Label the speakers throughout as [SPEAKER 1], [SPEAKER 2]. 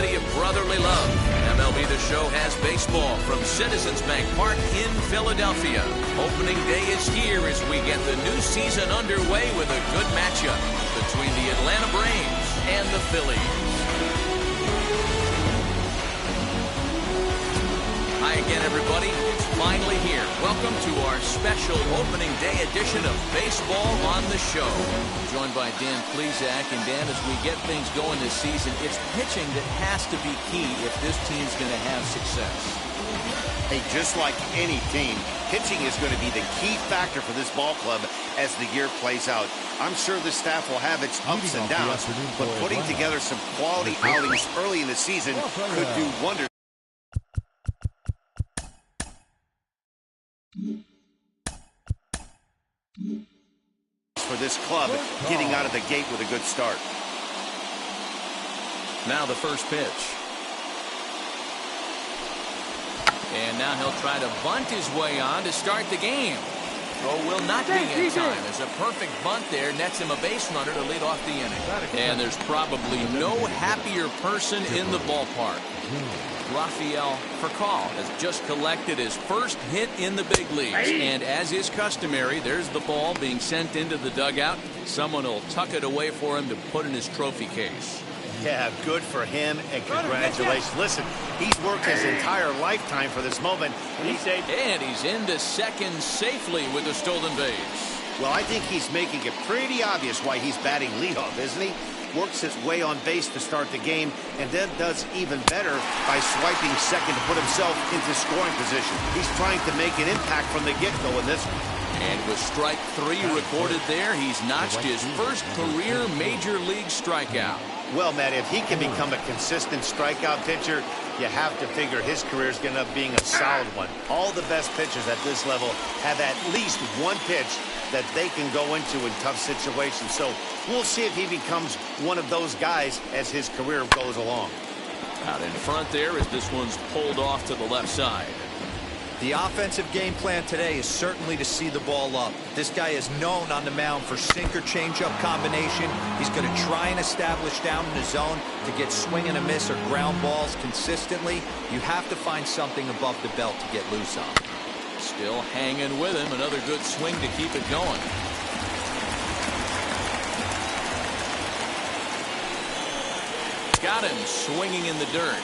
[SPEAKER 1] city of brotherly love. MLB The Show has baseball from Citizens Bank Park in Philadelphia. Opening day is here as we get the new season underway with a good matchup between the Atlanta Braves and the Phillies. Hi again, everybody. It's finally here. Welcome to our special opening day edition of Baseball on the Show. Joined by Dan Plesac. And Dan, as we get things going this season, it's pitching that has to be key if this team's going to have success.
[SPEAKER 2] Hey, just like any team, pitching is going to be the key factor for this ball club as the year plays out. I'm sure the staff will have its ups and downs, but putting together some quality outings early in the season could do wonders for this club, getting out of the gate with a good start.
[SPEAKER 1] Now the first pitch. And now he'll try to bunt his way on to start the game. Throw will not be in time as a perfect bunt there nets him a base runner to lead off the inning. And there's probably no happier person in the ballpark. Rafael Furcal has just collected his first hit in the big leagues. And as is customary, there's the ball being sent into the dugout. Someone will tuck it away for him to put in his trophy case.
[SPEAKER 2] Yeah, good for him, and congratulations. Listen, he's worked his entire lifetime for this moment.
[SPEAKER 1] And he's into second safely with a stolen base.
[SPEAKER 2] Well, I think he's making it pretty obvious why he's batting leadoff, isn't he? Works his way on base to start the game, and then does even better by swiping second to put himself into scoring position. He's trying to make an impact from the get-go in this one.
[SPEAKER 1] And with strike 3 recorded there, he's notched his first career major league strikeout.
[SPEAKER 2] Well, Matt, if he can become a consistent strikeout pitcher, you have to figure his career is going to end up being a solid one. All the best pitchers at this level have at least one pitch that they can go into in tough situations. So we'll see if he becomes one of those guys as his career goes along.
[SPEAKER 1] Out in front there as this one's pulled off to the left side.
[SPEAKER 3] The offensive game plan today is certainly to see the ball up. This guy is known on the mound for sinker changeup combination. He's going to try and establish down in the zone to get swing and a miss or ground balls consistently. You have to find something above the belt to get loose on.
[SPEAKER 1] Still hanging with him. Another good swing to keep it going. Got him swinging in the dirt.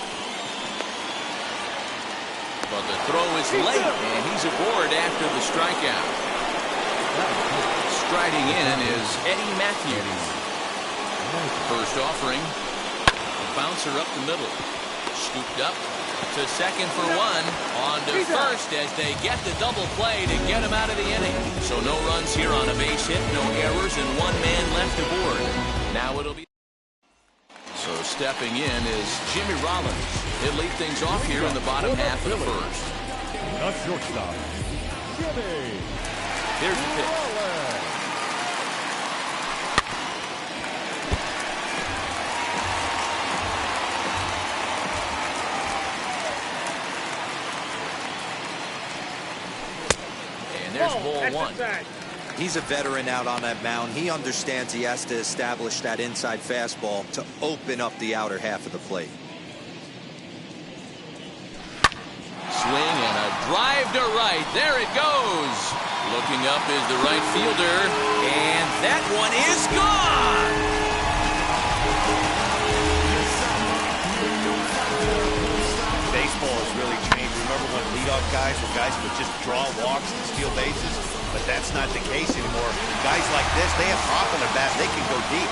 [SPEAKER 1] But the throw is late, and he's aboard after the strikeout. Striding in is Eddie Matthews. First offering. Bouncer up the middle. Scooped up to second for one. On to first as they get the double play to get him out of the inning. So no runs here on a base hit, no errors, and one man left aboard. Now it'll be... So stepping in is Jimmy Rollins. He'll lead things off here in the bottom half of the first.
[SPEAKER 4] The shortstop, Jimmy.
[SPEAKER 1] Here's the pitch. And there's ball one.
[SPEAKER 3] He's a veteran out on that mound. He understands he has to establish that inside fastball to open up the outer half of the plate.
[SPEAKER 1] Swing and a drive to right. There it goes. Looking up is the right fielder. And that one is gone.
[SPEAKER 2] Baseball has really changed. Remember when leadoff guys were guys who would just draw walks and steal bases? But that's not the case anymore. Guys like this, they have pop in their bat. They can go deep.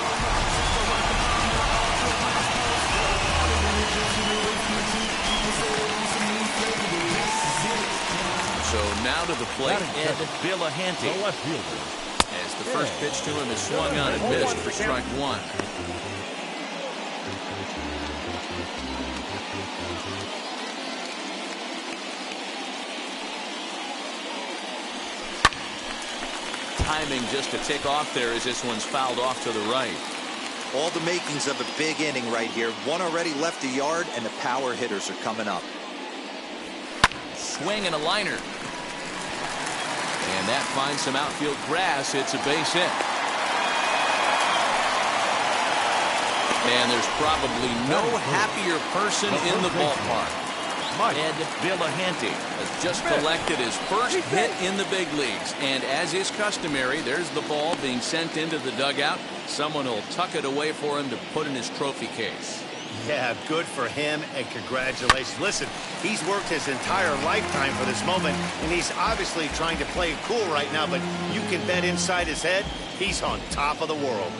[SPEAKER 1] So now to the plate, Ed Billahante. As the first pitch to him is swung on and missed for strike 1. Timing just to tick off there as this one's fouled off to the right.
[SPEAKER 3] All the makings of a big inning right here. One already left the yard, and the power hitters are coming up.
[SPEAKER 1] Swing and a liner. And that finds some outfield grass. It's a base hit. And there's probably no happier person in the ballpark. Ed Villahanti has just collected his first hit in the big leagues. And as is customary, there's the ball being sent into the dugout. Someone will tuck it away for him to put in his trophy case.
[SPEAKER 2] Yeah, good for him, and congratulations. Listen, he's worked his entire lifetime for this moment, and he's obviously trying to play it cool right now, but you can bet inside his head, he's on top of the world.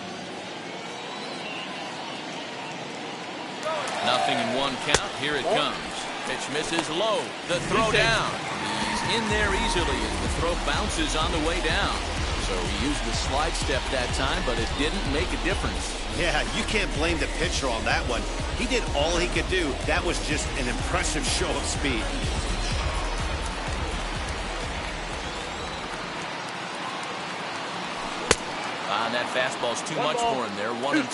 [SPEAKER 1] Nothing in one count. Here it comes. Pitch misses low. The throw down. He's in there easily as the throw bounces on the way down. So he used the slide step that time, but it didn't make a difference.
[SPEAKER 2] Yeah, you can't blame the pitcher on that one. He did all he could do. That was just an impressive show of speed.
[SPEAKER 1] That fastball's too much for him there. 1-2.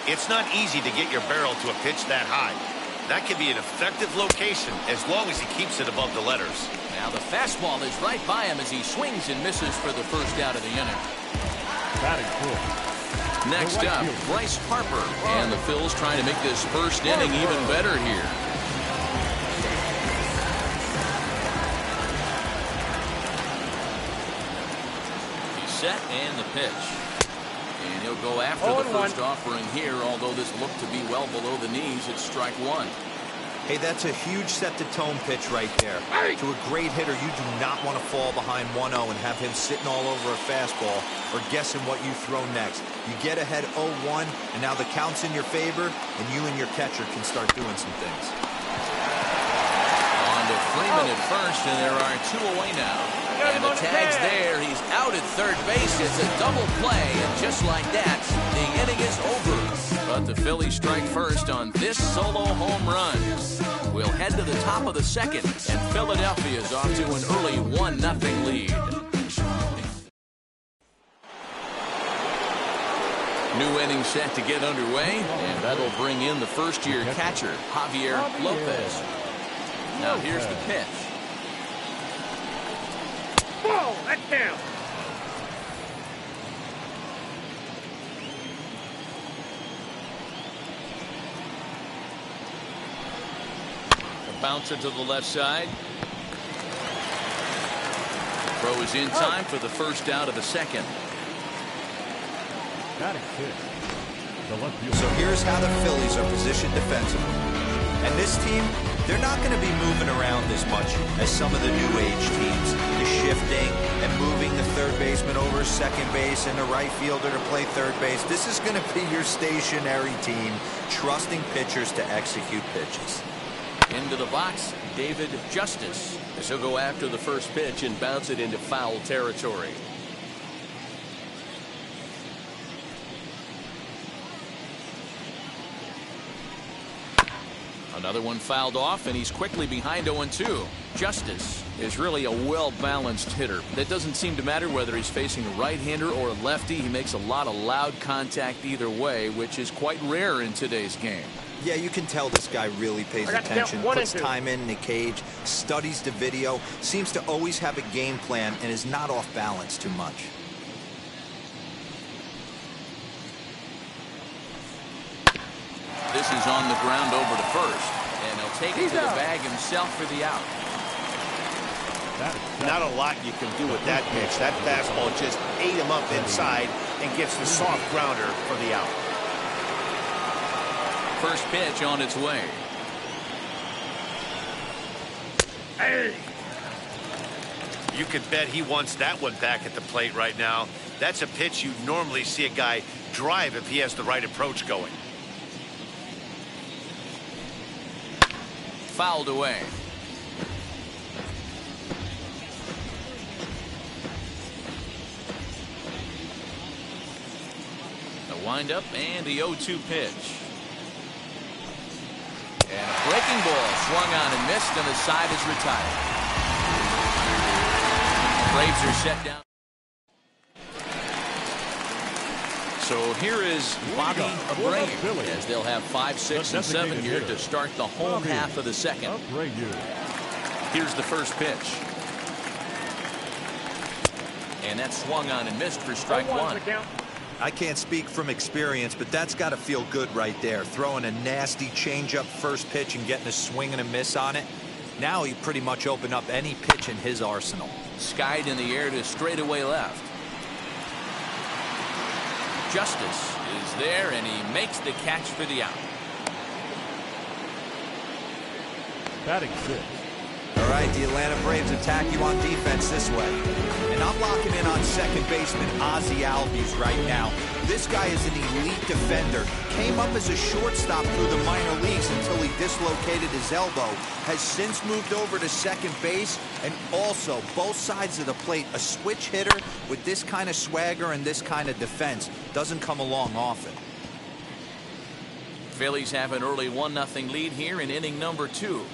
[SPEAKER 2] It's not easy to get your barrel to a pitch that high. That can be an effective location as long as he keeps it above the letters.
[SPEAKER 1] Now the fastball is right by him as he swings and misses for the first out of the inning. Next up, Bryce Harper. And the Phillies trying to make this first inning even better here. He's set and the pitch. And he'll go after the first offering here, although this looked to be well below the knees. It's strike one.
[SPEAKER 3] Hey, that's a huge set-the-tone pitch right there. To a great hitter, you do not want to fall behind 1-0 and have him sitting all over a fastball or guessing what you throw next. You get ahead 0-1, and now the count's in your favor, and you and your catcher can start doing some things.
[SPEAKER 1] On to Freeman at first, and there are two away now. And the tag's there. He's out at third base. It's a double play, and just like that, the inning is over. But the Phillies strike first on this solo home run. We'll head to the top of the second, and Philadelphia's off to an early 1-0 lead. New inning set to get underway, and that'll bring in the first-year catcher, Javier Lopez. Now here's the pitch.
[SPEAKER 5] Ball, that's down.
[SPEAKER 1] A bouncer to the left side. Throw is in time for the first out of the second.
[SPEAKER 3] So here's how the Phillies are positioned defensively. And this team, they're not going to be moving around as much as some of the new age teams. The shifting and moving the third baseman over second base and the right fielder to play third base. This is going to be your stationary team, trusting pitchers to execute pitches.
[SPEAKER 1] Into the box, David Justice, as he'll go after the first pitch and bounce it into foul territory. Another one fouled off, and he's quickly behind 0-2. Justice is really a well-balanced hitter. That doesn't seem to matter whether he's facing a right-hander or a lefty. He makes a lot of loud contact either way, which is quite rare in today's game.
[SPEAKER 3] Yeah, you can tell this guy really pays attention, puts time in the cage, studies the video, seems to always have a game plan, and is not off balance too much.
[SPEAKER 1] This is on the ground over to first, and he'll take it to the bag himself for the out.
[SPEAKER 2] Not a lot you can do with that pitch. That fastball just ate him up inside and gets the soft grounder for the out.
[SPEAKER 1] First pitch on its way.
[SPEAKER 2] Hey. You could bet he wants that one back at the plate right now. That's a pitch you'd normally see a guy drive if he has the right approach going.
[SPEAKER 1] Fouled away. The windup and the 0-2 pitch. And a breaking ball swung on and missed, and the side is retired. Braves are set down. So here is Bobby Abreu, as they'll have 5, 6, and 7 here to start the home half of the second. Here's the first pitch. And that swung on and missed for strike one.
[SPEAKER 3] I can't speak from experience, but that's got to feel good right there. Throwing a nasty changeup first pitch and getting a swing and a miss on it. Now he pretty much opened up any pitch in his arsenal.
[SPEAKER 1] Skied in the air to straightaway left. Justice is there, and he makes the catch for the out.
[SPEAKER 4] Batting 6.
[SPEAKER 3] All right, the Atlanta Braves attack you on defense this way. And I'm locking in on second baseman Ozzie Albies right now. This guy is an elite defender. Came up as a shortstop through the minor leagues until he dislocated his elbow. Has since moved over to second base, and also both sides of the plate. A switch hitter with this kind of swagger and this kind of defense doesn't come along often.
[SPEAKER 1] Phillies have an early 1-0 lead here in inning number 2.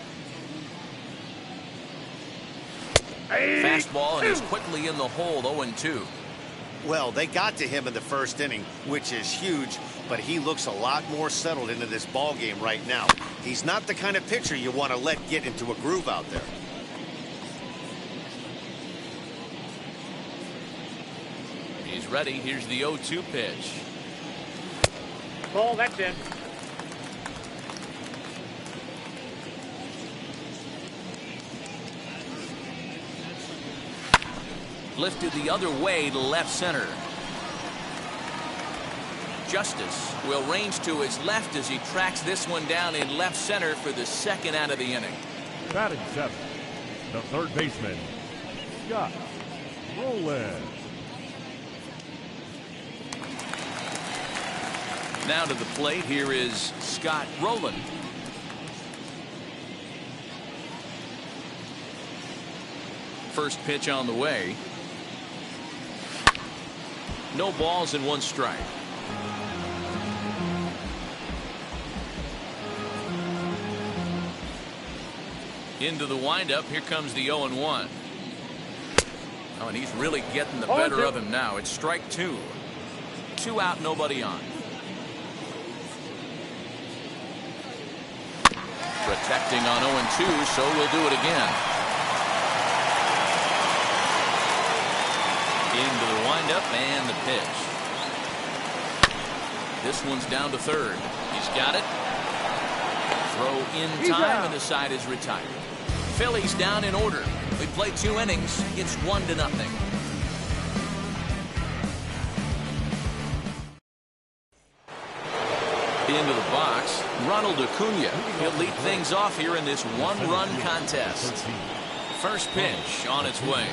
[SPEAKER 1] Fastball, and is quickly in the hole. 0-2.
[SPEAKER 2] Well, they got to him in the first inning, which is huge, but he looks a lot more settled into this ball game right now. He's not the kind of pitcher you want to let get into a groove out there.
[SPEAKER 1] He's ready. Here's the 0-2 pitch.
[SPEAKER 5] Ball, that's in.
[SPEAKER 1] Lifted the other way to left center. Justice will range to his left as he tracks this one down in left center for the second out of the inning.
[SPEAKER 4] Batting 7. The third baseman, Scott Rowland.
[SPEAKER 1] Now to the plate, here is Scott Rowland. First pitch on the way. No balls and 1 strike. Into the windup. Here comes the 0-1. Oh, and he's really getting the better of him now. It's strike 2. 2 out, nobody on. Protecting on 0-2, so we'll do it again. Into the windup and the pitch. This one's down to third. He's got it. Throw in time, and the side is retired. Phillies down in order. We played 2 innings. It's 1-0. Into the box, Ronald Acuna. He'll lead things off here in this 1-run contest. First pitch on its way.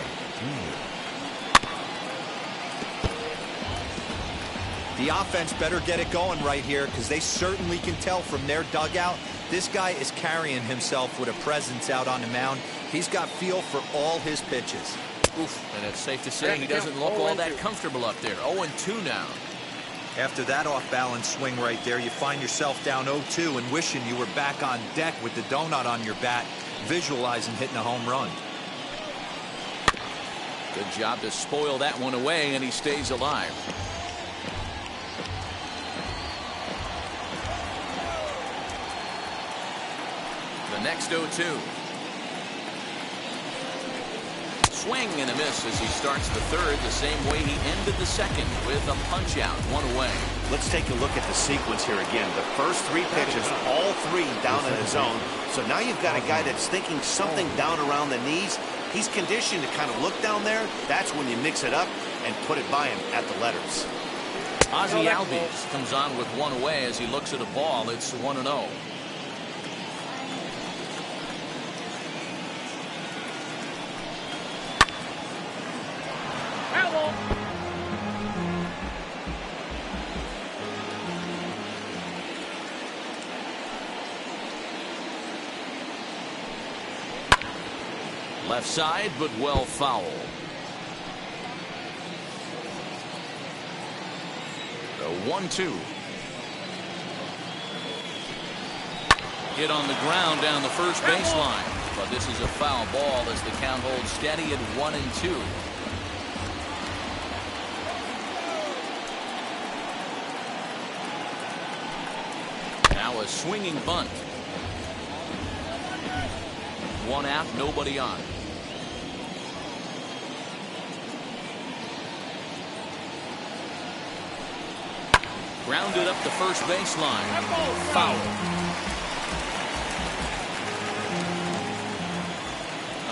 [SPEAKER 3] The offense better get it going right here, because they certainly can tell from their dugout this guy is carrying himself with a presence out on the mound. He's got feel for all his pitches.
[SPEAKER 1] Oof, and it's safe to say he doesn't look all that comfortable up there. 0-2 now.
[SPEAKER 3] After that off-balance swing right there, you find yourself down 0-2 and wishing you were back on deck with the donut on your bat, visualizing hitting a home run.
[SPEAKER 1] Good job to spoil that one away, and he stays alive. The next 0-2. Swing and a miss as he starts the third the same way he ended the second, with a punch out, 1 away.
[SPEAKER 2] Let's take a look at the sequence here again. The first 3 pitches, all 3 down in the zone. So now you've got a guy that's thinking something down around the knees. He's conditioned to kind of look down there. That's when you mix it up and put it by him at the letters.
[SPEAKER 1] Ozzie Albies comes on with 1 away as he looks at a ball. It's 1-0. Left side, but well foul. The 1-2. Hit on the ground down the first baseline, but this is a foul ball as the count holds steady at 1-2. Now a swinging bunt. 1 out, nobody on. Grounded up the first baseline. Foul.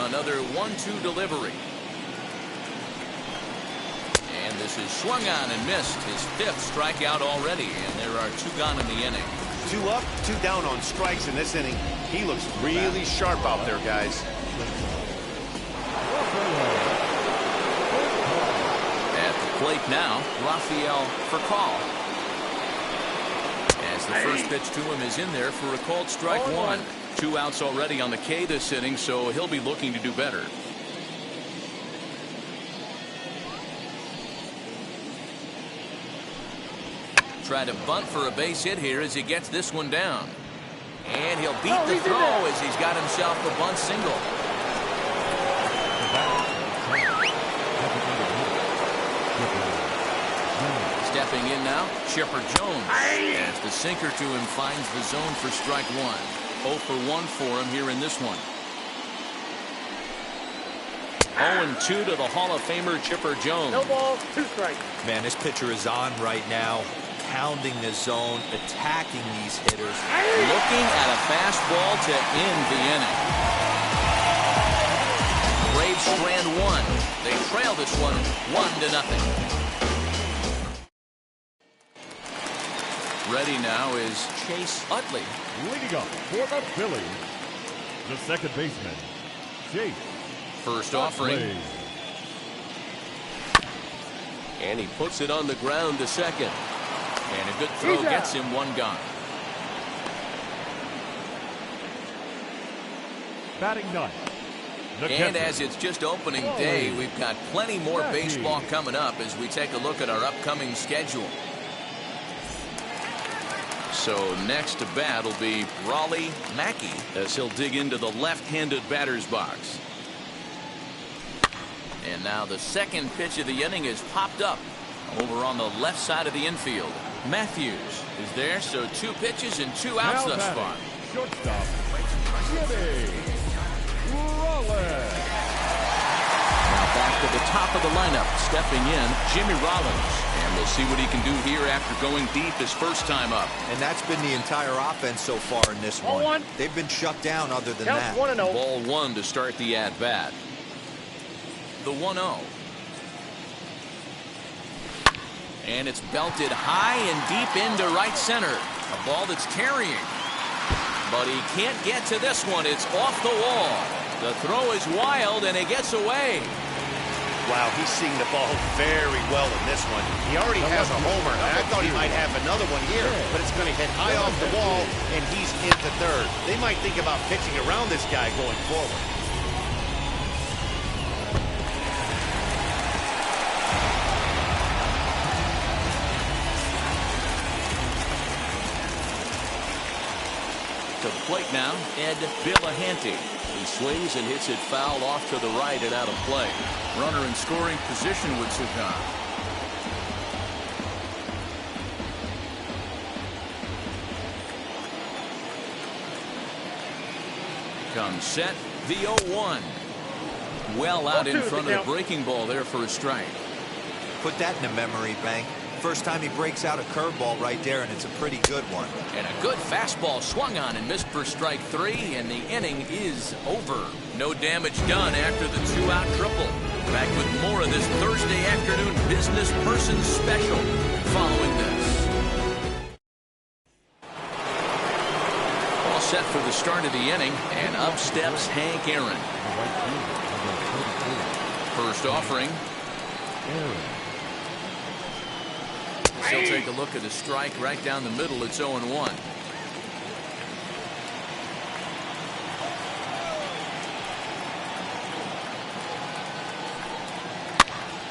[SPEAKER 1] Another 1-2 delivery. And this is swung on and missed. His 5th strikeout already, and there are 2 gone in the inning.
[SPEAKER 2] 2 up, 2 down on strikes in this inning. He looks really sharp out there, guys.
[SPEAKER 1] At the plate now, Rafael Furcal. As the first pitch to him is in there for a called strike 1. 2 outs already on the K this inning, so he'll be looking to do better. Try to bunt for a base hit here as he gets this one down. And he'll beat the throw as he's got himself a bunt single. Stepping in now, Chipper Jones. As the sinker to him finds the zone for strike 1. 0 for 1 for him here in this one. 0-2 to the Hall of Famer Chipper Jones.
[SPEAKER 5] No balls, 2 strikes.
[SPEAKER 3] Man, this pitcher is on right now, pounding the zone, attacking these hitters.
[SPEAKER 1] Looking at a fastball to end the inning. Braves strand 1. They trail this one 1-0. Ready now is Chase Utley.
[SPEAKER 4] Leading up for the Phillies, the second baseman, Chase.
[SPEAKER 1] First offering.
[SPEAKER 4] Utley.
[SPEAKER 1] And he puts it on the ground to second. And a good throw gets him 1 gone.
[SPEAKER 4] Batting 9.
[SPEAKER 1] And as it's just opening day, we've got plenty more baseball coming up as we take a look at our upcoming schedule. So next to bat will be Raleigh Mackey as he'll dig into the left-handed batter's box. And now the second pitch of the inning is popped up over on the left side of the infield. Matthews is there, so 2 pitches and 2 outs thus far.
[SPEAKER 4] Shortstop, Jimmy Rollins.
[SPEAKER 1] Now back to the top of the lineup, stepping in, Jimmy Rollins. And we'll see what he can do here after going deep his first time up.
[SPEAKER 3] And that's been the entire offense so far in this one. They've been shut down other than that.
[SPEAKER 5] 1-0.
[SPEAKER 1] Ball 1 to start the at-bat. The 1-0. And it's belted high and deep into right center. A ball that's carrying. But he can't get to this one. It's off the wall. The throw is wild, and it gets away.
[SPEAKER 2] Wow, he's seeing the ball very well in this one. He already has a homer, and I thought he might have another one here, but it's going to hit high off the wall, and he's into third. They might think about pitching around this guy going forward.
[SPEAKER 1] To the plate now, Ed Villahanti. He swings and hits it foul off to the right and out of play. Runner in scoring position with Sukan. Comes set, the 0-1. Well out in front of the breaking ball there for a strike.
[SPEAKER 3] Put that in the memory bank. First time he breaks out a curveball right there, and it's a pretty good one.
[SPEAKER 1] And a good fastball swung on and missed for strike 3, and the inning is over. No damage done after the 2-out triple. Back with more of this Thursday afternoon business person special following this. All set for the start of the inning, and up steps Hank Aaron. First offering. He'll take a look at a strike right down the middle. It's 0-1.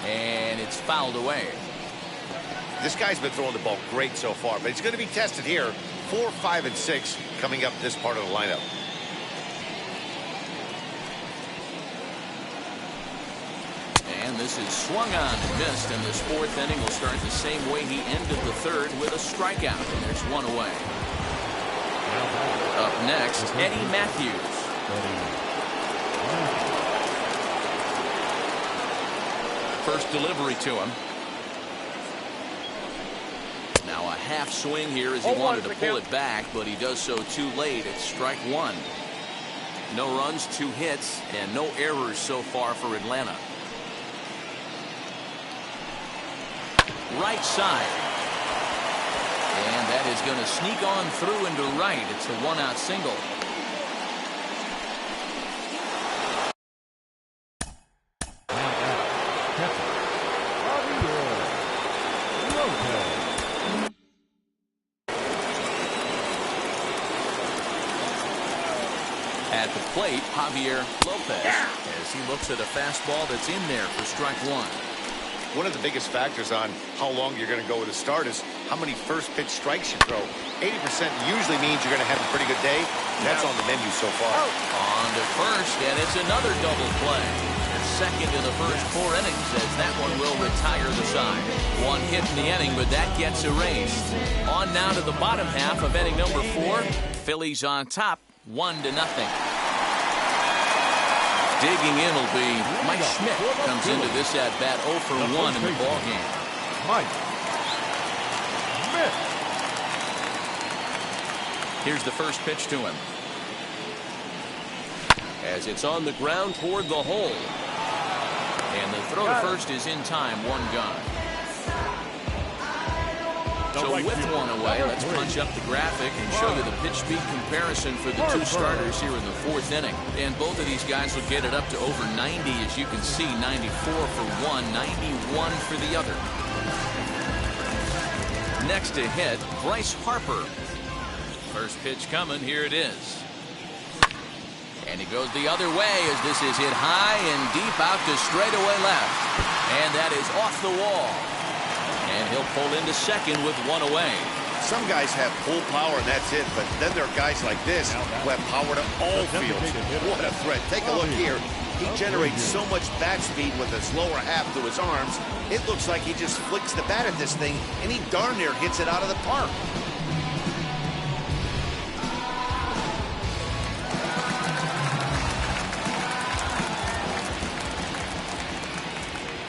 [SPEAKER 1] And it's fouled away.
[SPEAKER 2] This guy's been throwing the ball great so far, but he's going to be tested here. 4, 5, and 6 coming up this part of the lineup.
[SPEAKER 1] And this is swung on and missed, and this 4th inning will start the same way he ended the 3rd with a strikeout, and there's 1 away. Up next, Eddie Matthews. First delivery to him. Now a half swing here as he wanted to pull it back, but he does so too late. It's strike one. No runs, 2 hits, and no errors so far for Atlanta. Right side. And that is going to sneak on through into right. It's a 1-out single. At the plate, Javier Lopez, as he looks at a fastball that's in there for strike one.
[SPEAKER 2] One of the biggest factors on how long you're going to go with a start is how many first pitch strikes you throw. 80% usually means you're going to have a pretty good day. That's on the menu so far.
[SPEAKER 1] On to first, and it's another double play. Second in the first 4 innings, as that one will retire the side. 1 hit in the inning, but that gets erased. On now to the bottom half of inning number 4. Phillies on top, 1-0. Digging in will be Mike Schmidt. Comes into this at bat 0 for 1 in the ball game.
[SPEAKER 4] Mike Schmidt.
[SPEAKER 1] Here's the first pitch to him. As it's on the ground toward the hole. And the throw to first is in time, 1 gone. So with 1 away, let's punch up the graphic and show you the pitch speed comparison for the 2 starters here in the 4th inning. And both of these guys will get it up to over 90, as you can see. 94 for one, 91 for the other. Next to hit, Bryce Harper. First pitch coming, here it is. And he goes the other way as this is hit high and deep out to straightaway left. And that is off the wall. And he'll pull into second with 1 away.
[SPEAKER 2] Some guys have full power and that's it, but then there are guys like this who have power to all fields. What a threat. Take a look here. He generates so much bat speed with his lower half to his arms. It looks like he just flicks the bat at this thing, and he darn near hits it out of the park.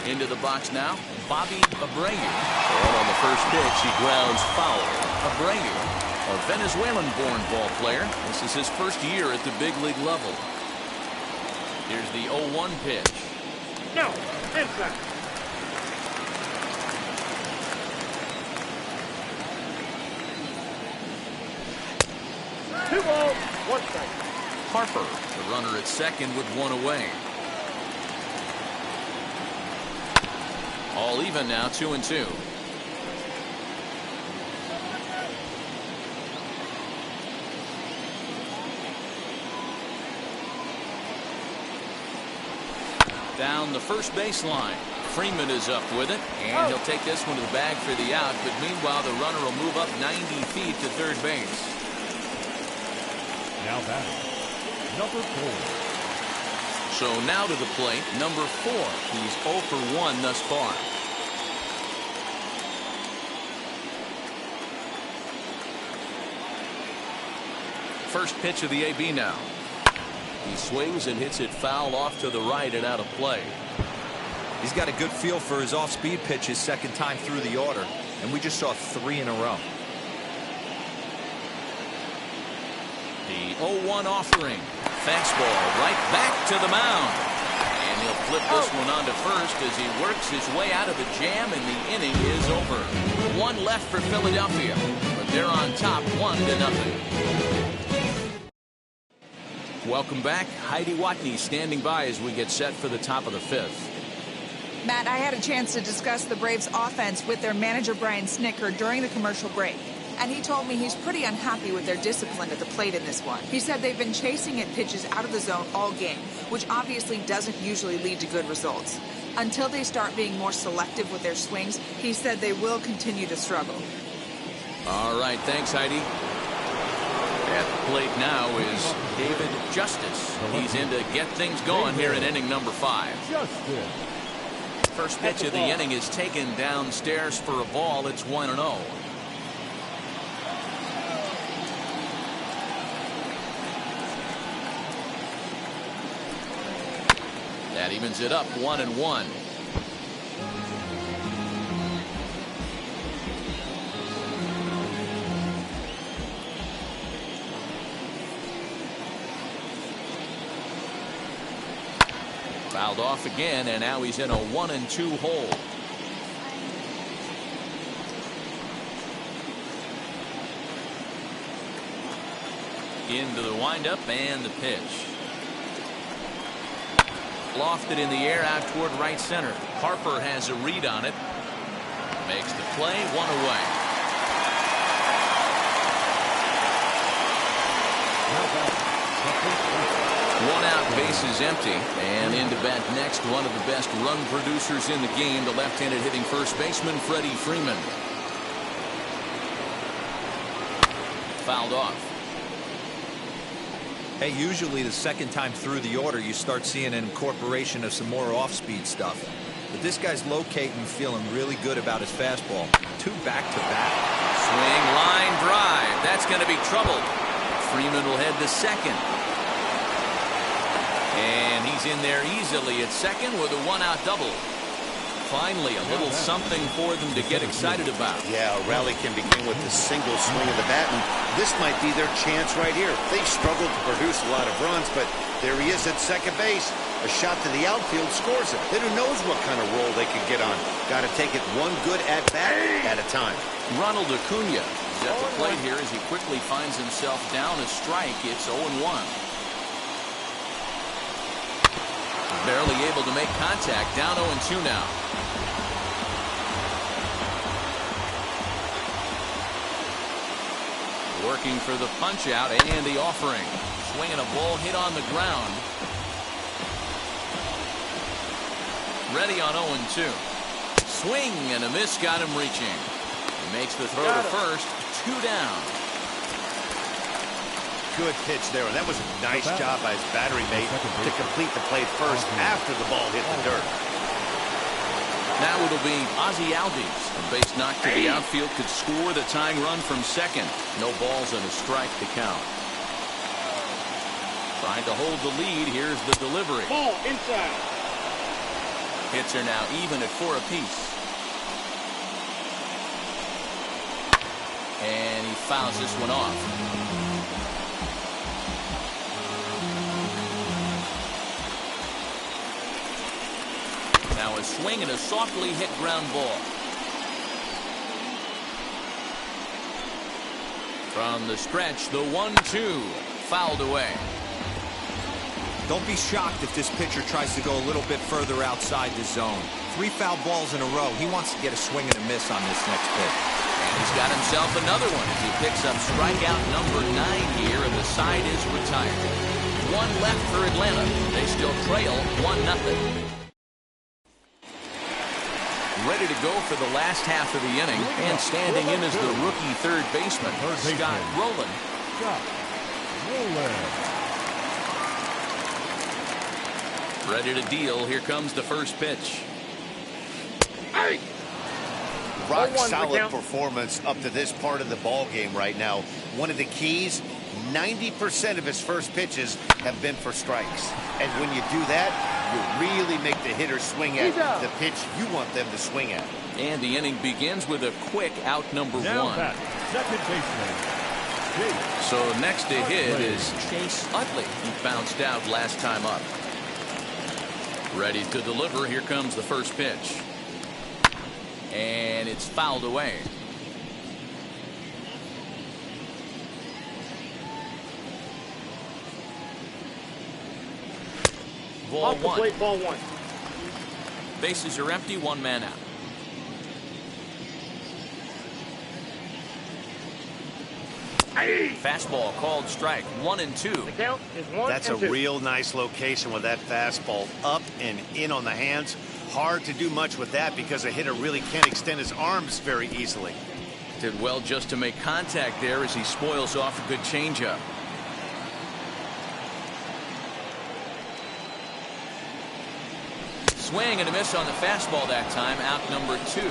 [SPEAKER 1] Into the box now, Bobby Abreu. And on the first pitch, he grounds foul. Abreu, a Venezuelan-born ball player. This is his first year at the big league level. Here's the 0-1 pitch.
[SPEAKER 5] No, inside. Two balls, 1 strike.
[SPEAKER 1] Harper, the runner at second with 1 away. All even now, 2-2. Down the first baseline. Freeman is up with it, and he'll take this one to the bag for the out, but meanwhile the runner will move up 90 feet to third base.
[SPEAKER 4] Now batting, number 4.
[SPEAKER 1] So now to the plate, number 4. He's 0 for 1 thus far. First pitch of the AB now. He swings and hits it foul off to the right and out of play.
[SPEAKER 3] He's got a good feel for his off-speed pitch his second time through the order, and we just saw 3 in a row.
[SPEAKER 1] The 0-1 offering. Fastball right back to the mound. And he'll flip this one onto first as he works his way out of the jam, and the inning is over. 1 left for Philadelphia, but they're on top 1-0. Welcome back. Heidi Watney standing by as we get set for the top of the 5th.
[SPEAKER 6] Matt, I had a chance to discuss the Braves' offense with their manager, Brian Snitker, during the commercial break. And he told me he's pretty unhappy with their discipline at the plate in this one. He said they've been chasing at pitches out of the zone all game, which obviously doesn't usually lead to good results. Until they start being more selective with their swings, he said they will continue to struggle.
[SPEAKER 1] All right, thanks, Heidi. At the plate now is David Justice. He's in to get things going here in inning number 5. First pitch of the inning is taken downstairs for a ball. It's 1-0. That evens it up 1-1. Fouled off again, and now he's in a 1-2 hole. Into the windup and the pitch. Lofted in the air out toward right center. Harper has a read on it. Makes the play, one away. One out, bases empty, and into bat next, one of the best run producers in the game, the left-handed hitting first baseman Freddie Freeman. Fouled off.
[SPEAKER 3] Hey, usually the second time through the order, you start seeing an incorporation of some more off-speed stuff. But this guy's locating, feeling really good about his fastball. 2 back-to-back.
[SPEAKER 1] Swing, line drive. That's going to be trouble. Freeman will head to second. And he's in there easily at second with a 1-out double. Finally, a little something for them to get excited about.
[SPEAKER 2] Yeah, a rally can begin with a single swing of the bat, and this might be their chance right here. They've struggled to produce a lot of runs, but there he is at second base. A shot to the outfield scores it. Then who knows what kind of roll they could get on. Got to take it one good at-bat at a time.
[SPEAKER 1] Ronald Acuna is at the plate here as he quickly finds himself down a strike. It's 0-1. Barely able to make contact. Down 0-2 now. Working for the punch out and the offering. Swinging a ball hit on the ground. Ready on 0-2. Swing and a miss got him reaching. He makes the throw to first. 2 down.
[SPEAKER 2] Good pitch there, and that was a nice job by his battery mate to complete the play first after the ball hit the dirt.
[SPEAKER 1] Now it'll be Ozzie Albies. A base knock to the outfield could score the tying run from second. No balls and a strike to count. Trying to hold the lead. Here's the delivery.
[SPEAKER 5] Ball inside.
[SPEAKER 1] Hits are now even at 4 apiece. And he fouls this one off. Now a swing and a softly hit ground ball. From the stretch, the 1-2 fouled away.
[SPEAKER 3] Don't be shocked if this pitcher tries to go a little bit further outside the zone. 3 foul balls in a row. He wants to get a swing and a miss on this next pitch.
[SPEAKER 1] And he's got himself another one as he picks up strikeout number 9 here, and the side is retired. 1 left for Atlanta. They still trail 1-0. Ready to go for the last half of the inning, and standing in as the rookie third baseman, Scott Rowland. Ready to deal. Here comes the first pitch.
[SPEAKER 2] Rock solid performance up to this part of the ball game right now. One of the keys, 90% of his first pitches have been for strikes. And when you do that, you really make the hitter swing at the pitch you want them to swing at.
[SPEAKER 1] And the inning begins with a quick out number 1.
[SPEAKER 4] Second baseman.
[SPEAKER 1] So next to hit is Chase Utley. He bounced out last time up. Ready to deliver. Here comes the first pitch. And it's fouled away. Ball 1.
[SPEAKER 5] Ball 1.
[SPEAKER 1] Bases are empty. 1 man out. Fastball called strike. 1-2.
[SPEAKER 5] The count is 1-2.
[SPEAKER 2] That's a real nice location with that fastball up and in on the hands. Hard to do much with that because a hitter really can't extend his arms very easily.
[SPEAKER 1] Did well just to make contact there as he spoils off a good changeup. Swing and a miss on the fastball that time. Out number 2.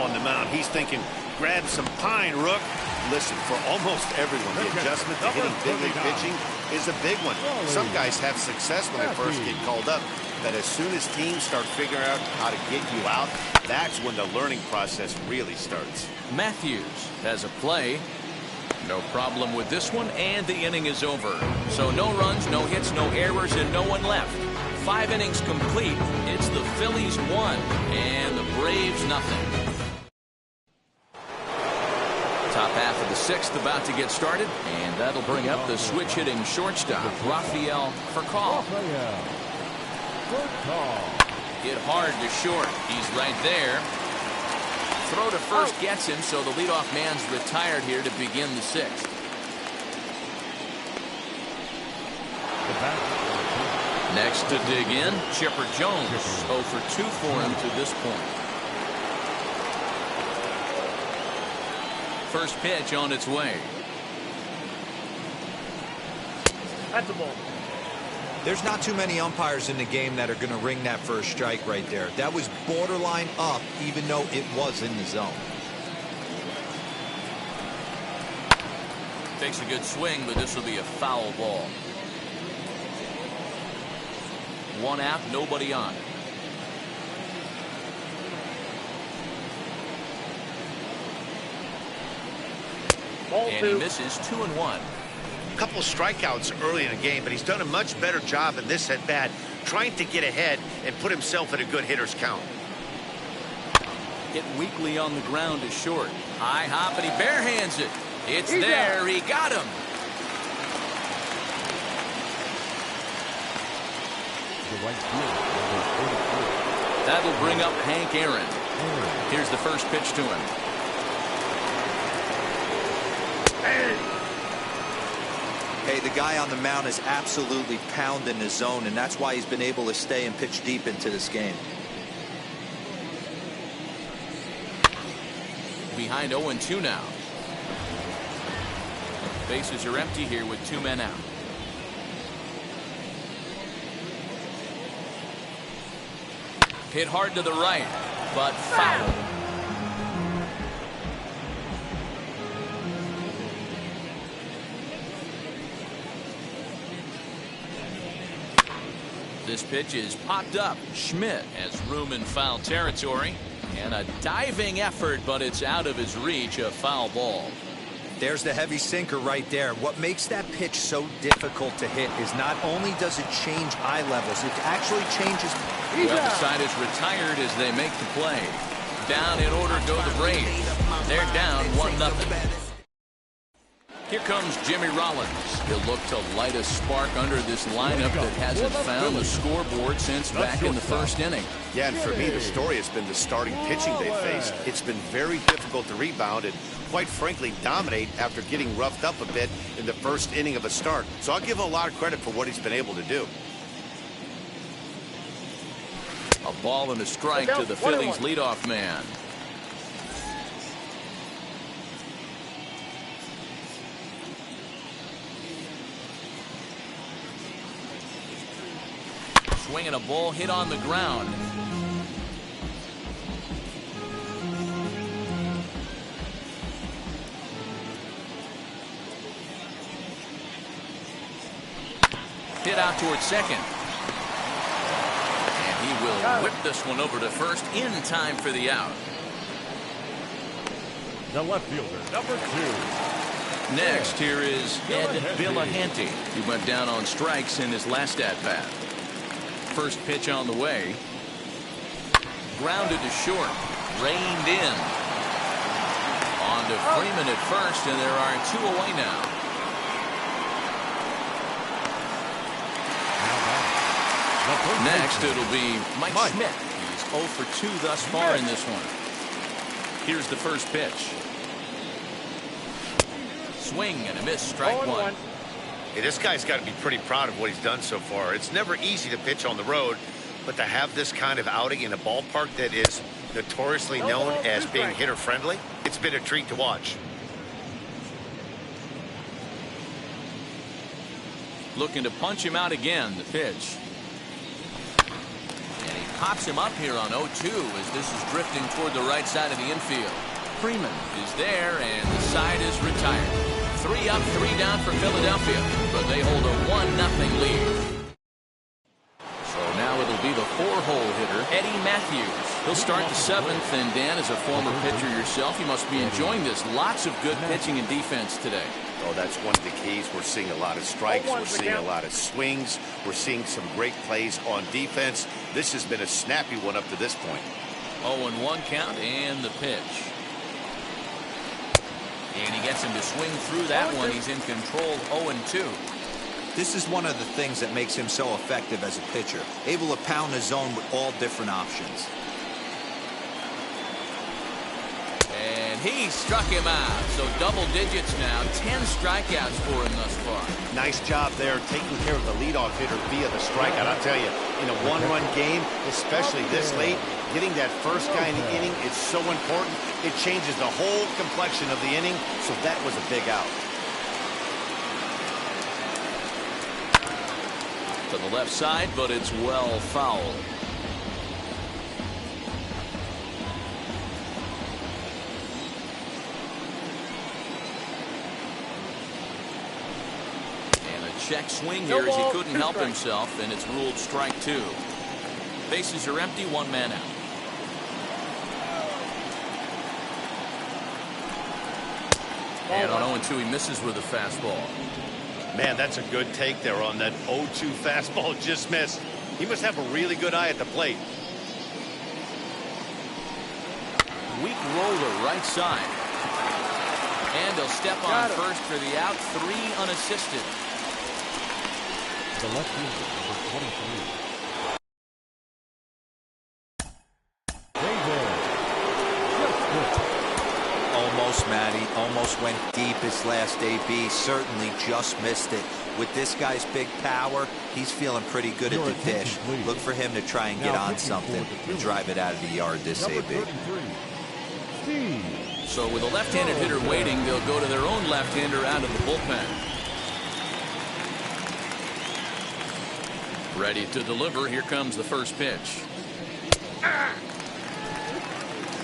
[SPEAKER 2] On the mound, he's thinking, grab some pine, Rook. Listen, for almost everyone, the adjustment to hitting big league pitching is a big one. Some guys have success when they first get called up, but as soon as teams start figuring out how to get you out, that's when the learning process really starts.
[SPEAKER 1] Matthews has a play. No problem with this one, and the inning is over. So no runs, no hits, no errors, and no one left. 5 innings complete. It's the Phillies 1 and the Braves nothing. Top half of the 6th about to get started, and that'll bring up the switch-hitting shortstop, Rafael Furcal. Hit hard to short. He's right there. Throw to first gets him, so the leadoff man's retired here to begin the 6th. Next to dig in, Chipper Jones. 0 for 2 for him to this point. First pitch on its way.
[SPEAKER 5] That's a ball.
[SPEAKER 3] There's not too many umpires in the game that are going to ring that first strike right there. That was borderline up, even though it was in the zone.
[SPEAKER 1] Takes a good swing, but this will be a foul ball. 1 out, nobody on.
[SPEAKER 5] Ball
[SPEAKER 1] And
[SPEAKER 5] 2.
[SPEAKER 1] he misses 2-1.
[SPEAKER 2] A couple strikeouts early in the game, but he's done a much better job in this at-bat trying to get ahead and put himself at a good hitter's count.
[SPEAKER 1] Hit weakly on the ground to short. High hop, and he barehands it. It's
[SPEAKER 5] He's
[SPEAKER 1] there.
[SPEAKER 5] out.
[SPEAKER 1] He got him. That'll bring up Hank Aaron. Here's the first pitch to him.
[SPEAKER 3] Hey, the guy on the mound is absolutely pounding the zone, and that's why he's been able to stay and pitch deep into this game.
[SPEAKER 1] Behind 0-2 now. Bases are empty here with 2 men out. Hit hard to the right, but foul. This pitch is popped up. Schmidt has room in foul territory. And a diving effort, but it's out of his reach. A foul ball.
[SPEAKER 3] There's the heavy sinker right there. What makes that pitch so difficult to hit is not only does it change eye levels, it actually changes.
[SPEAKER 1] Well, the side is retired as they make the play. Down in order go the Braves. They're down 1-0. Here comes Jimmy Rollins. He'll look to light a spark under this lineup that hasn't found the scoreboard since back in the first inning.
[SPEAKER 2] Yeah, and for me, the story has been the starting pitching they faced. It's been very difficult to rebound and, quite frankly, dominate after getting roughed up a bit in the first inning of a start. So I'll give him a lot of credit for what he's been able to do.
[SPEAKER 1] A ball and a strike to the Phillies leadoff man. Swinging a ball hit on the ground. Hit out towards second. And he will whip this one over to first in time for the out.
[SPEAKER 4] The left fielder, number 2.
[SPEAKER 1] Next, here is Ed Villahanti. He went down on strikes in his last at-bat. First pitch on the way. Grounded to short. Reined in. On to Freeman at first, and there are 2 away now. Next, it'll be Mike Schmidt. He's 0 for 2 thus far in this one. Here's the first pitch. Swing and a miss, strike 1.
[SPEAKER 2] Hey, this guy's got to be pretty proud of what he's done so far. It's never easy to pitch on the road, but to have this kind of outing in a ballpark that is notoriously known as being hitter-friendly, it's been a treat to watch.
[SPEAKER 1] Looking to punch him out again, the pitch. And he pops him up here on 0-2 as this is drifting toward the right side of the infield. Freeman is there, and the side is retired. 3 up, 3 down for Philadelphia, but they hold a 1-0 lead. So now it'll be the 4-hole hitter, Eddie Matthews. He'll start the 7th, and Dan, as a former pitcher yourself, you must be enjoying this. Lots of good pitching and defense today.
[SPEAKER 2] Oh, that's one of the keys. We're seeing a lot of strikes. We're seeing a lot of swings. We're seeing some great plays on defense. This has been a snappy one up to this point.
[SPEAKER 1] 0-1 count and the pitch. And he gets him to swing through that one. He's in control. 0-2.
[SPEAKER 3] This is one of the things that makes him so effective as a pitcher. Able to pound the zone with all different options.
[SPEAKER 1] And he struck him out. So double digits now. 10 strikeouts for him thus far.
[SPEAKER 2] Nice job there taking care of the leadoff hitter via the strikeout. I'll tell you, in a one-run game, especially this late, getting that first guy in the inning, it's so important. It changes the whole complexion of the inning, so that was a big out.
[SPEAKER 1] To the left side, but it's well fouled. And a check swing here as he couldn't help himself, and it's ruled strike 2. Bases are empty, 1 man out. And on 0-2, he misses with a fastball.
[SPEAKER 2] Man, that's a good take there on that 0-2 fastball. Just missed. He must have a really good eye at the plate.
[SPEAKER 1] Weak roller right side. And he'll step on first for the out. 3 unassisted.
[SPEAKER 4] The left fielder, number 23.
[SPEAKER 3] Almost, Matty. Almost went deep his last AB. Certainly just missed it. With this guy's big power, he's feeling pretty good at the dish. Look for him to try and get on something and drive it out of the yard this AB.
[SPEAKER 1] So with a left-handed hitter waiting, they'll go to their own left-hander out of the bullpen. Ready to deliver. Here comes the first pitch.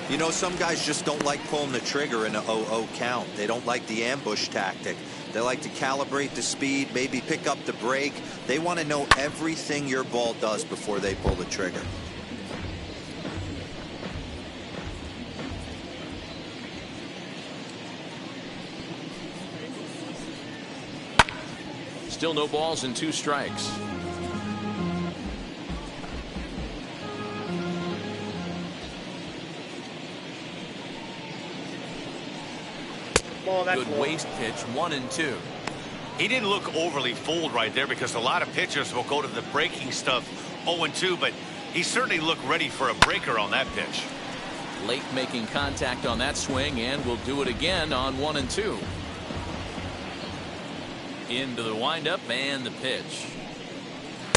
[SPEAKER 3] You know, some guys just don't like pulling the trigger in a 0-0 count. They don't like the ambush tactic. They like to calibrate the speed, maybe pick up the brake. They want to know everything your ball does before they pull the trigger.
[SPEAKER 1] Still no balls and 2 strikes. Good waist pitch, 1-2.
[SPEAKER 2] He didn't look overly fooled right there because a lot of pitchers will go to the breaking stuff 0-2, but he certainly looked ready for a breaker on that pitch.
[SPEAKER 1] Late making contact on that swing, and will do it again on 1-2. Into the windup and the pitch.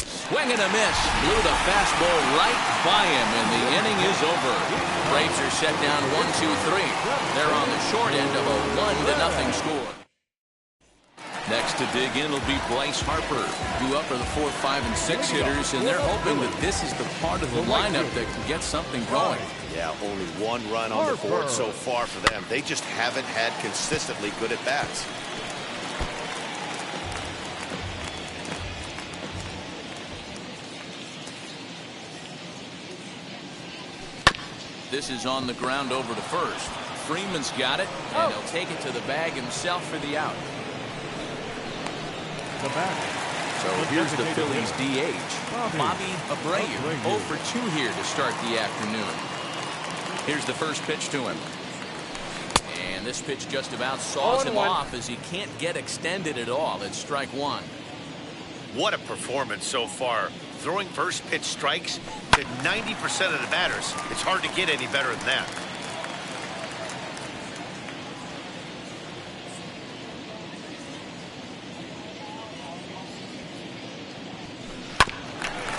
[SPEAKER 1] Swing and a miss. Blew the fastball right by him, and the inning is over. Braves are set down 1-2-3. They're on the short end of a 1-0 score. Next to dig in will be Bryce Harper, due up for the 4, 5, and 6 hitters, and they're hoping that this is the part of the lineup that can get something going.
[SPEAKER 2] Yeah, only 1 run on the board so far for them. They just haven't had consistently good at bats.
[SPEAKER 1] This is on the ground over to first. Freeman's got it, and he'll take it to the bag himself for the out. So here's the Phillies DH, Bobby Abreu, 0 for 2 here to start the afternoon. Here's the first pitch to him. And this pitch just about saws him off as he can't get extended at all. It's strike 1.
[SPEAKER 2] What a performance so far. Throwing first pitch strikes to 90% of the batters. It's hard to get any better than that.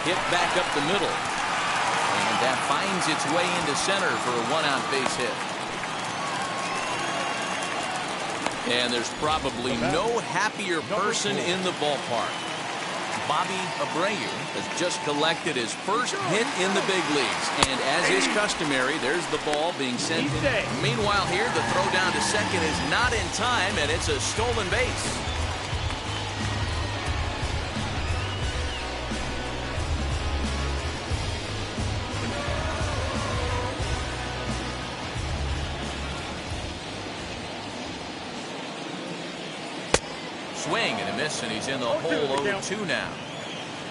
[SPEAKER 1] Hit back up the middle. And that finds its way into center for a 1-out base hit. And there's probably no happier person in the ballpark. Bobby Abreu has just collected his first hit in the big leagues. And as is customary, there's the ball being sent in. Meanwhile here, the throw down to second is not in time, and it's a stolen base. And a miss, and he's in the hole 0-2 now.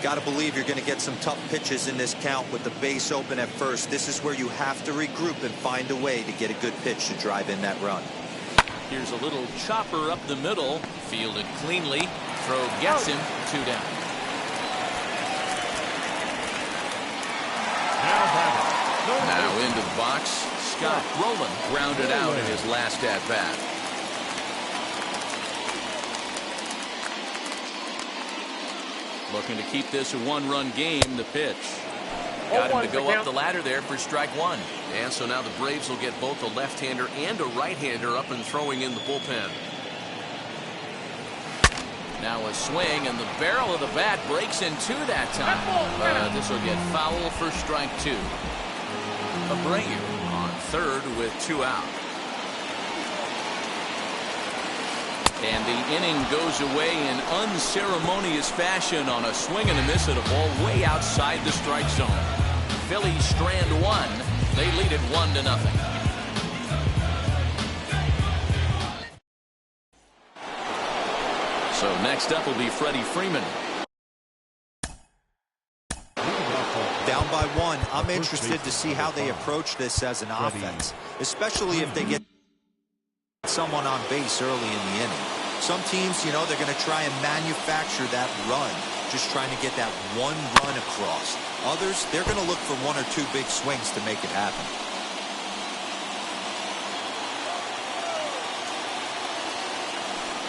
[SPEAKER 3] Got to believe you're going to get some tough pitches in this count with the base open at first. This is where you have to regroup and find a way to get a good pitch to drive in that run.
[SPEAKER 1] Here's a little chopper up the middle. Fielded cleanly. Throw gets him. 2 down. Now into the box. Scott Rowland grounded out in his last at-bat. Looking to keep this a 1-run game. The pitch. Got him to go up the ladder there for strike 1. And so now the Braves will get both a left-hander and a right-hander up and throwing in the bullpen. Now a swing, and the barrel of the bat breaks in 2 that time. This will get foul for strike 2. Abreu on third with 2 out. And the inning goes away in unceremonious fashion on a swing and a miss at a ball way outside the strike zone. Phillies strand 1. They lead it 1-0. So next up will be Freddie Freeman.
[SPEAKER 3] Down by 1. I'm interested to see how they approach this as an offense, especially if they get someone on base early in the inning. Some teams, you know, they're going to try and manufacture that run, just trying to get that one run across. Others, they're going to look for 1 or 2 big swings to make it happen.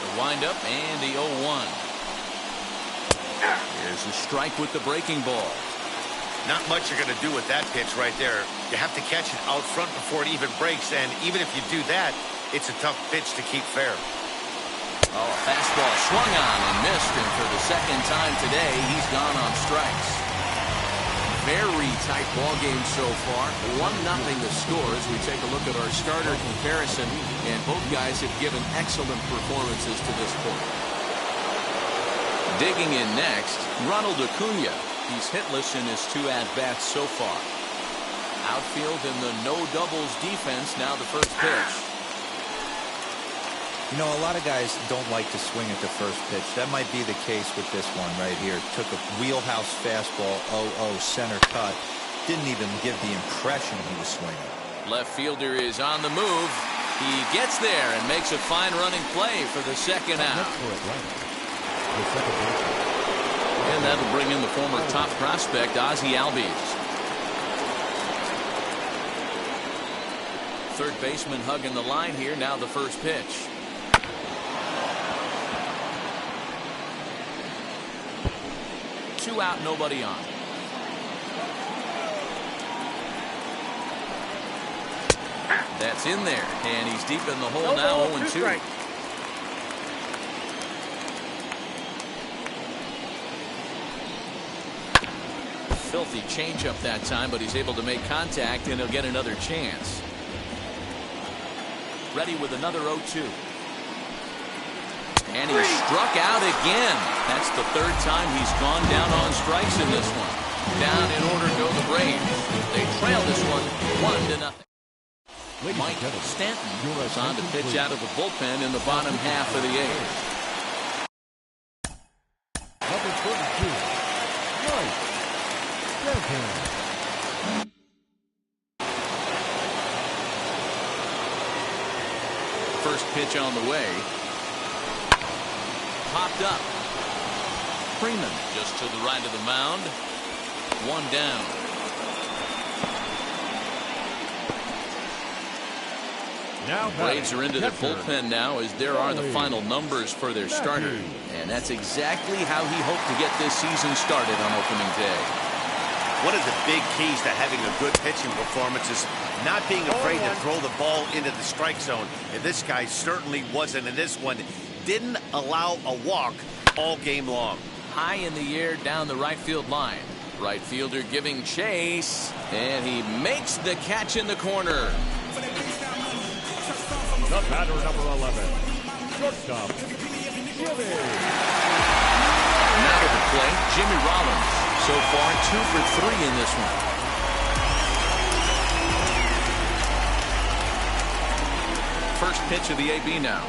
[SPEAKER 1] The windup and the 0-1. Here's a strike with the breaking ball.
[SPEAKER 2] Not much you're going to do with that pitch right there. You have to catch it out front before it even breaks, and even if you do that, it's a tough pitch to keep fair.
[SPEAKER 1] Oh, a fastball swung on and missed, and for the second time today, he's gone on strikes. Very tight ball game so far. 1-0 the score as we take a look at our starter comparison, and both guys have given excellent performances to this point. Digging in next, Ronald Acuna. He's hitless in his 2 at-bats so far. Outfield in the no doubles defense. Now the first pitch.
[SPEAKER 3] You know, a lot of guys don't like to swing at the first pitch. That might be the case with this one right here. Took a wheelhouse fastball, 0-0 center cut. Didn't even give the impression he was swinging.
[SPEAKER 1] Left fielder is on the move. He gets there and makes a fine running play for the second out. And that'll bring in the former top prospect, Ozzie Albies. Third baseman hugging the line here. Now the first pitch. Two out, nobody on. That's in there, and he's deep in the hole now, 0-2. Filthy changeup that time, but he's able to make contact, and he'll get another chance. Ready with another 0-2. And he struck out again. That's the 3rd time he's gone down on strikes in this one. Down in order go the Braves. They trail this one 1-0. Mike Stanton was on to pitch out of the bullpen in the bottom half of the 8th.
[SPEAKER 4] Number 32, Mike Stanton.
[SPEAKER 1] First pitch on the way. Popped up. Freeman just to the right of the mound. 1 down.
[SPEAKER 4] Now
[SPEAKER 1] Braves are into their bullpen now as there are the final numbers for their starter. And that's exactly how he hoped to get this season started on opening day.
[SPEAKER 2] One of the big keys to having a good pitching performance is not being afraid to throw the ball into the strike zone. And this guy certainly wasn't in this one. Didn't allow a walk all game long.
[SPEAKER 1] High in the air down the right field line. Right fielder giving chase. And he makes the catch in the corner.
[SPEAKER 4] The batter, number 11, shortstop, Jimmy.
[SPEAKER 1] Now to the plate, Jimmy Rollins. So far, 2 for 3 in this one. First pitch of the AB now.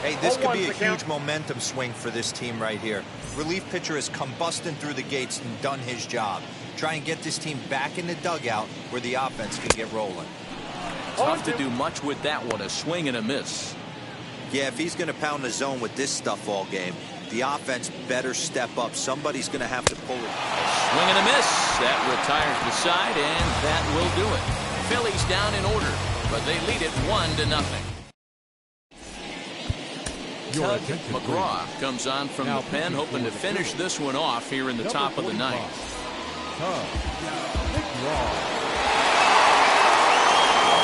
[SPEAKER 3] Hey, this could be a
[SPEAKER 5] 0-1's the count.
[SPEAKER 3] huge momentum swing for this team right here. Relief pitcher has come busting through the gates and done his job. Try and get this team back in the dugout where the offense can get rolling.
[SPEAKER 1] Tough to do much with that one, a swing and a miss.
[SPEAKER 3] Yeah, if he's going to pound the zone with this stuff all game, the offense better step up. Somebody's going to have to pull it.
[SPEAKER 1] Swing and a miss. That retires the side, and that will do it. Phillies down in order, but they lead it 1-0. Tug McGraw comes on from the pen, hoping to finish this one off here in the top of the ninth.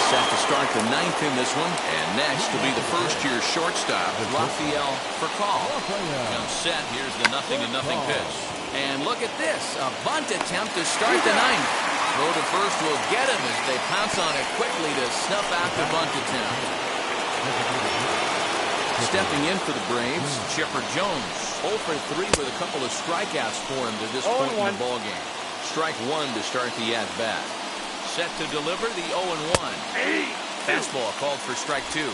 [SPEAKER 1] Set to start the ninth in this one, and next will be the first-year shortstop, Rafael Furcal. Now set, here's the 0-0 pitch. And look at this, a bunt attempt to start the ninth. Throw to first will get him as they pounce on it quickly to snuff out the bunt attempt. Stepping in for the Braves, Chipper Jones. 0 for 3 with a couple of strikeouts for him to this point in the ballgame. Strike one to start the at-bat. Set to deliver the 0-1. Fastball called for strike two.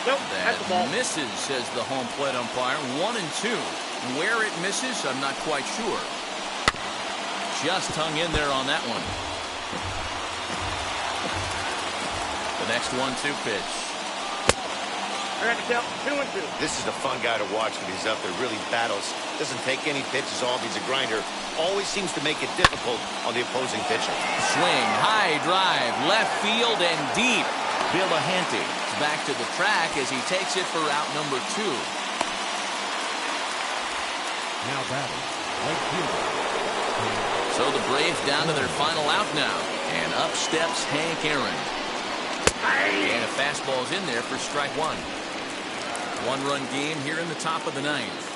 [SPEAKER 5] Nope, that's the ball.
[SPEAKER 1] That misses, says the home plate umpire. 1-2. Where it misses, I'm not quite sure. Just hung in there on that one. The next 1-2 pitch.
[SPEAKER 5] I got to count 2-2.
[SPEAKER 2] This is a fun guy to watch when he's up there. Really battles. Doesn't take any pitches off. He's a grinder. Always seems to make it difficult on the opposing pitcher.
[SPEAKER 1] Swing, high drive, left field and deep. Villahanti is back to the track as he takes it for out number 2.
[SPEAKER 4] Now batting, right fielder.
[SPEAKER 1] So the Braves down to their final out now. And up steps Hank Aaron. And a fastball's in there for strike one. One-run game here in the top of the ninth.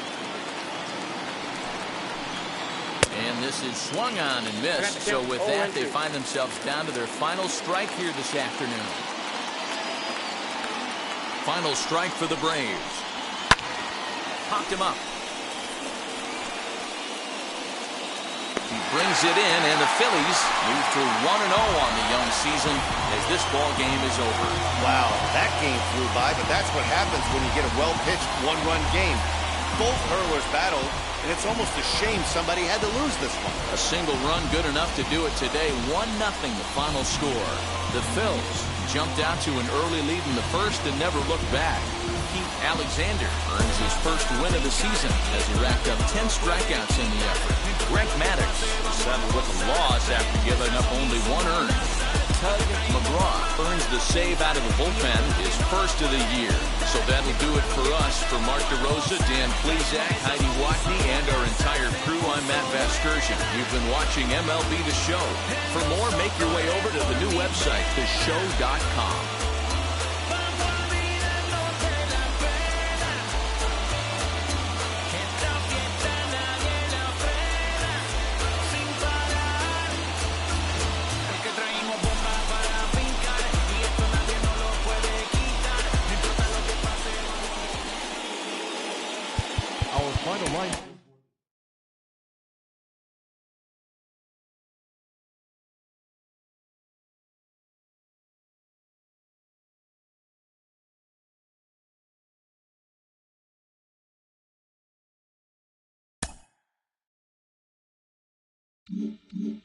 [SPEAKER 1] And this is swung on and missed. So with that, they find themselves down to their final strike here this afternoon. Final strike for the Braves. Popped him up. He brings it in, and the Phillies move to 1-0 on the young season as this ball game is over.
[SPEAKER 2] Wow, that game flew by, but that's what happens when you get a well-pitched one-run game. Both hurlers battled, and it's almost a shame somebody had to lose this one.
[SPEAKER 1] A single run good enough to do it today. 1-0 the final score. The Phils jumped out to an early lead in the first and never looked back. Keith Alexander earns his first win of the season as he racked up 10 strikeouts in the effort. Greg Maddux was settled with a loss after giving up only 1 earned. Tug McGraw earns the save out of the bullpen, his first of the year. So that'll do it for us. For Mark DeRosa, Dan Plesac, Heidi Watney, and our entire crew, I'm Matt Vasgersian. You've been watching MLB The Show. For more, make your way over to the new website, theshow.com.
[SPEAKER 4] Our final line. Mm-hmm.